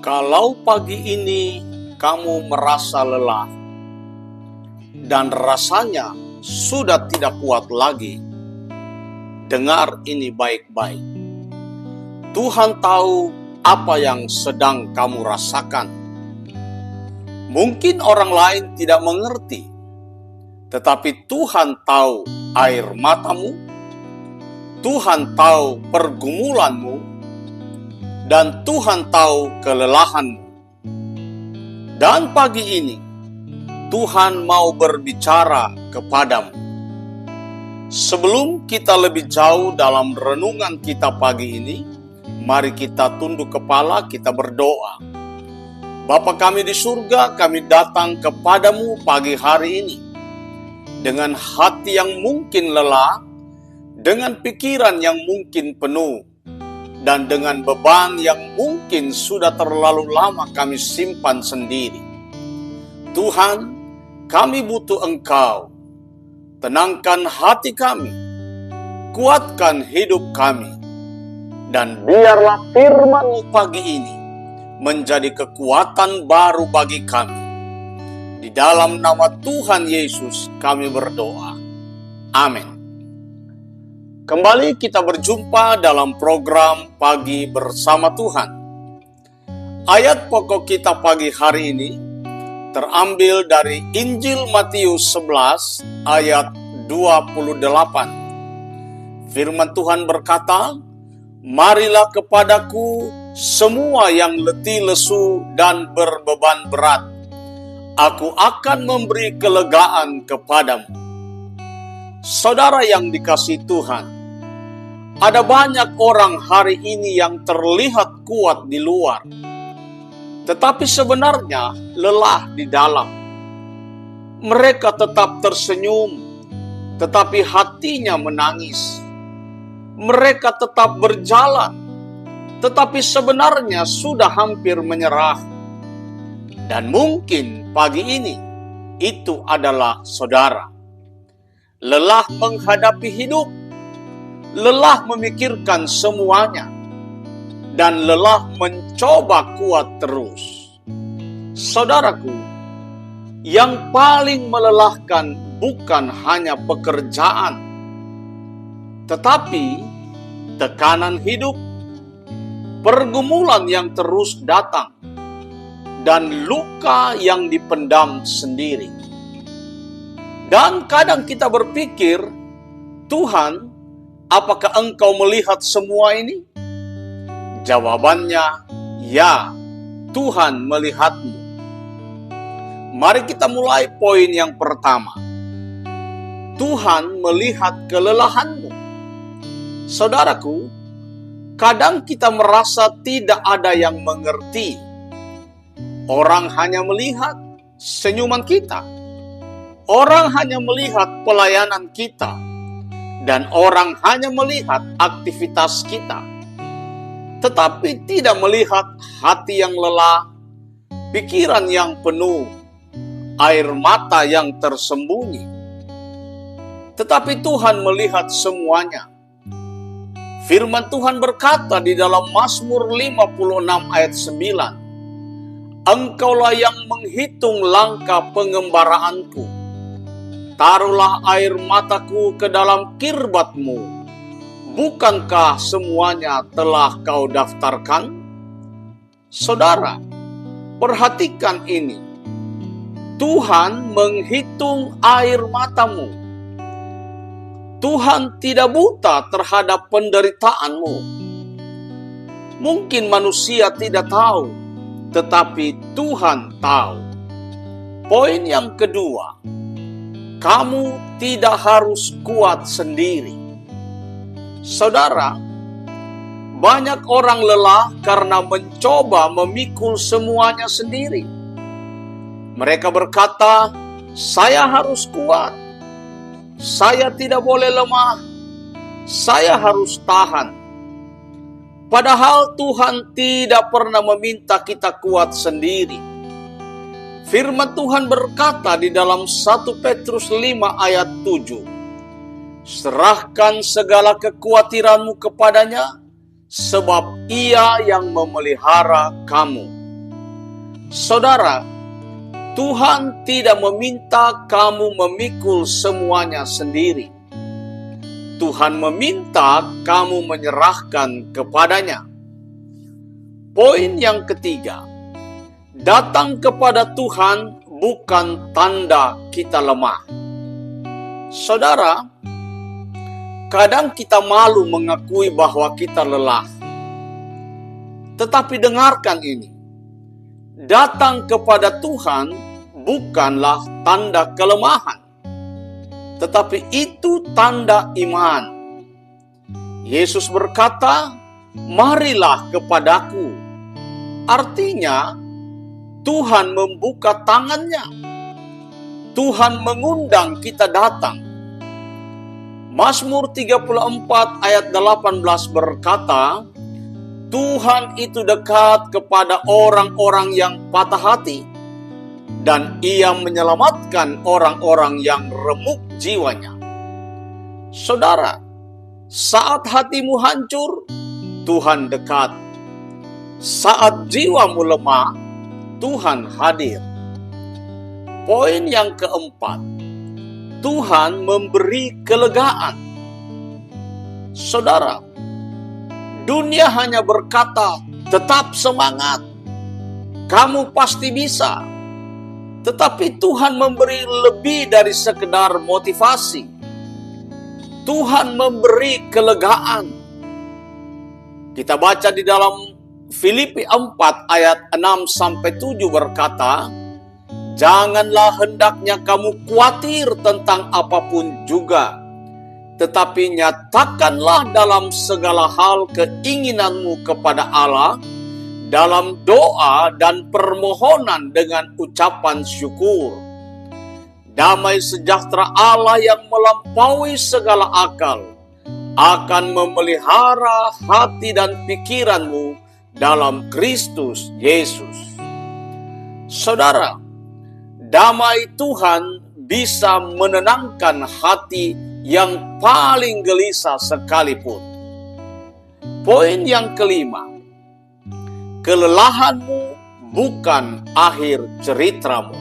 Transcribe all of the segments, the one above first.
Kalau pagi ini kamu merasa lelah dan rasanya sudah tidak kuat lagi, dengar ini baik-baik. Tuhan tahu apa yang sedang kamu rasakan. Mungkin orang lain tidak mengerti, tetapi Tuhan tahu air matamu, Tuhan tahu pergumulanmu, dan Tuhan tahu kelelahanmu. Dan pagi ini, Tuhan mau berbicara kepadamu. Sebelum kita lebih jauh dalam renungan kita pagi ini, mari kita tunduk kepala, kita berdoa. Bapa kami di surga, kami datang kepadamu pagi hari ini. Dengan hati yang mungkin lelah, dengan pikiran yang mungkin penuh, dan dengan beban yang mungkin sudah terlalu lama kami simpan sendiri. Tuhan, kami butuh Engkau. Tenangkan hati kami, kuatkan hidup kami, dan biarlah firman-Mu pagi ini menjadi kekuatan baru bagi kami. Di dalam nama Tuhan Yesus kami berdoa. Amin. Kembali kita berjumpa dalam program Pagi Bersama Tuhan. Ayat pokok kita pagi hari ini terambil dari Injil Matius 11 ayat 28. Firman Tuhan berkata, "Marilah kepadaku semua yang letih lesu dan berbeban berat. Aku akan memberi kelegaan kepadamu." Saudara yang dikasihi Tuhan, ada banyak orang hari ini yang terlihat kuat di luar, tetapi sebenarnya lelah di dalam. Mereka tetap tersenyum, tetapi hatinya menangis. Mereka tetap berjalan, tetapi sebenarnya sudah hampir menyerah. Dan mungkin pagi ini, itu adalah saudara. Lelah menghadapi hidup, lelah memikirkan semuanya, dan lelah mencoba kuat terus. Saudaraku, yang paling melelahkan bukan hanya pekerjaan, tetapi tekanan hidup, pergumulan yang terus datang, dan luka yang dipendam sendiri. Dan kadang kita berpikir, Tuhan, apakah Engkau melihat semua ini? Jawabannya, ya, Tuhan melihatmu. Mari kita mulai poin yang pertama. Tuhan melihat kelelahanmu. Saudaraku, kadang kita merasa tidak ada yang mengerti. Orang hanya melihat senyuman kita. Orang hanya melihat pelayanan kita. Dan orang hanya melihat aktivitas kita, tetapi tidak melihat hati yang lelah, pikiran yang penuh, air mata yang tersembunyi. Tetapi Tuhan melihat semuanya. Firman Tuhan berkata di dalam Mazmur 56 ayat 9, "Engkaulah yang menghitung langkah pengembaraanku. Taruhlah air mataku ke dalam kirbat-Mu. Bukankah semuanya telah Kau daftarkan?" Saudara, perhatikan ini. Tuhan menghitung air matamu. Tuhan tidak buta terhadap penderitaanmu. Mungkin manusia tidak tahu, tetapi Tuhan tahu. Poin yang kedua, kamu tidak harus kuat sendiri. Saudara, banyak orang lelah karena mencoba memikul semuanya sendiri. Mereka berkata, "Saya harus kuat. Saya tidak boleh lemah. Saya harus tahan." Padahal Tuhan tidak pernah meminta kita kuat sendiri. Firman Tuhan berkata di dalam 1 Petrus 5 ayat 7, "Serahkan segala kekhawatiranmu kepadanya, sebab Ia yang memelihara kamu. Saudara, Tuhan tidak meminta kamu memikul semuanya sendiri. Tuhan meminta kamu menyerahkan kepadanya. Poin yang ketiga, datang kepada Tuhan bukan tanda kita lemah. Saudara, kadang kita malu mengakui bahwa kita lelah. Tetapi dengarkan ini, datang kepada Tuhan bukanlah tanda kelemahan, tetapi itu tanda iman. Yesus berkata, "Marilah kepadaku." Artinya, Tuhan membuka tangannya. Tuhan mengundang kita datang. Mazmur 34 ayat 18 berkata, Tuhan itu dekat kepada orang-orang yang patah hati, dan Ia menyelamatkan orang-orang yang remuk jiwanya. Saudara, saat hatimu hancur, Tuhan dekat. Saat jiwamu lemah, Tuhan hadir. Poin yang keempat, Tuhan memberi kelegaan. Saudara, dunia hanya berkata, tetap semangat, kamu pasti bisa. Tetapi Tuhan memberi lebih dari sekedar motivasi. Tuhan memberi kelegaan. Kita baca di dalam Filipi 4 ayat 6-7 berkata, janganlah hendaknya kamu khawatir tentang apapun juga, tetapi nyatakanlah dalam segala hal keinginanmu kepada Allah, dalam doa dan permohonan dengan ucapan syukur. Damai sejahtera Allah yang melampaui segala akal akan memelihara hati dan pikiranmu dalam Kristus Yesus. Saudara, damai Tuhan bisa menenangkan hati yang paling gelisah sekalipun. Poin yang kelima, kelelahanmu bukan akhir ceritamu.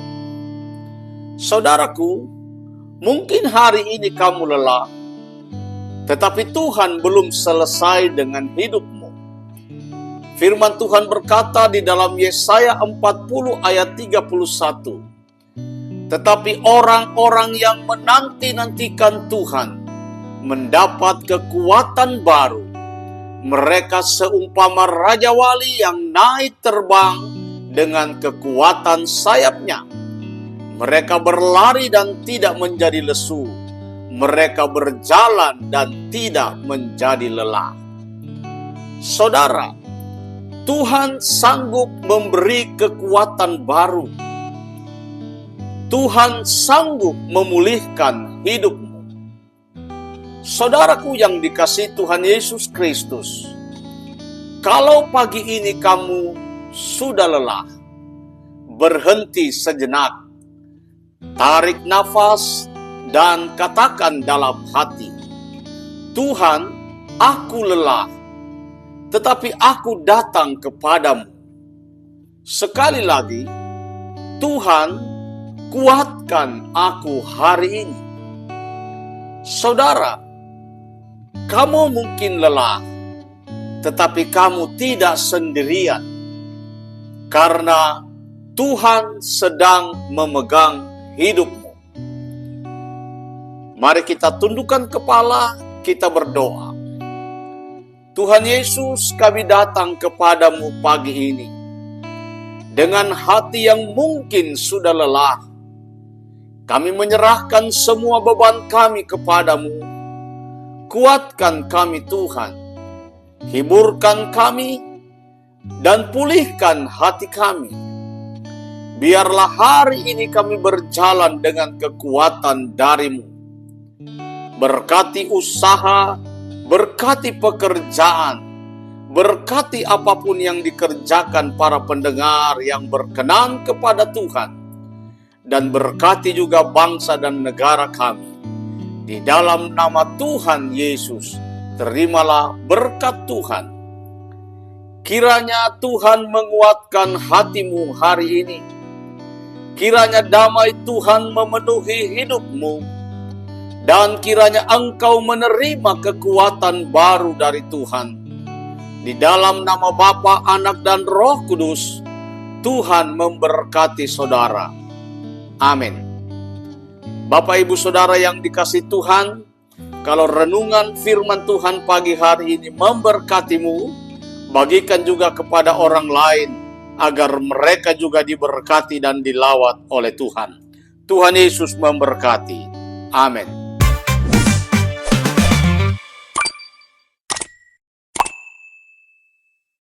Saudaraku, mungkin hari ini kamu lelah, tetapi Tuhan belum selesai dengan hidupmu. Firman Tuhan berkata di dalam Yesaya 40 ayat 31, tetapi orang-orang yang menanti-nantikan Tuhan mendapat kekuatan baru. Mereka seumpama Raja Wali yang naik terbang dengan kekuatan sayapnya. Mereka berlari dan tidak menjadi lesu. Mereka berjalan dan tidak menjadi lelah. Saudara, Tuhan sanggup memberi kekuatan baru. Tuhan sanggup memulihkan hidupmu. Saudaraku yang dikasihi Tuhan Yesus Kristus, kalau pagi ini kamu sudah lelah, berhenti sejenak, tarik nafas, dan katakan dalam hati, Tuhan, aku lelah, tetapi aku datang kepadamu. Sekali lagi, Tuhan, kuatkan aku hari ini. Saudara, kamu mungkin lelah, tetapi kamu tidak sendirian, karena Tuhan sedang memegang hidupmu. Mari kita tundukkan kepala, kita berdoa. Tuhan Yesus, kami datang kepadamu pagi ini dengan hati yang mungkin sudah lelah. Kami menyerahkan semua beban kami kepadamu. Kuatkan kami Tuhan, hiburkan kami, dan pulihkan hati kami. Biarlah hari ini kami berjalan dengan kekuatan dari-Mu. Berkati usaha, berkati pekerjaan, berkati apapun yang dikerjakan para pendengar yang berkenan kepada Tuhan, dan berkati juga bangsa dan negara kami. Di dalam nama Tuhan Yesus, terimalah berkat Tuhan. Kiranya Tuhan menguatkan hatimu hari ini. Kiranya damai Tuhan memenuhi hidupmu. Dan kiranya engkau menerima kekuatan baru dari Tuhan. Di dalam nama Bapa, Anak, dan Roh Kudus, Tuhan memberkati saudara. Amin. Bapak, Ibu, Saudara yang dikasihi Tuhan, kalau renungan firman Tuhan pagi hari ini memberkatimu, bagikan juga kepada orang lain, agar mereka juga diberkati dan dilawat oleh Tuhan. Tuhan Yesus memberkati. Amin.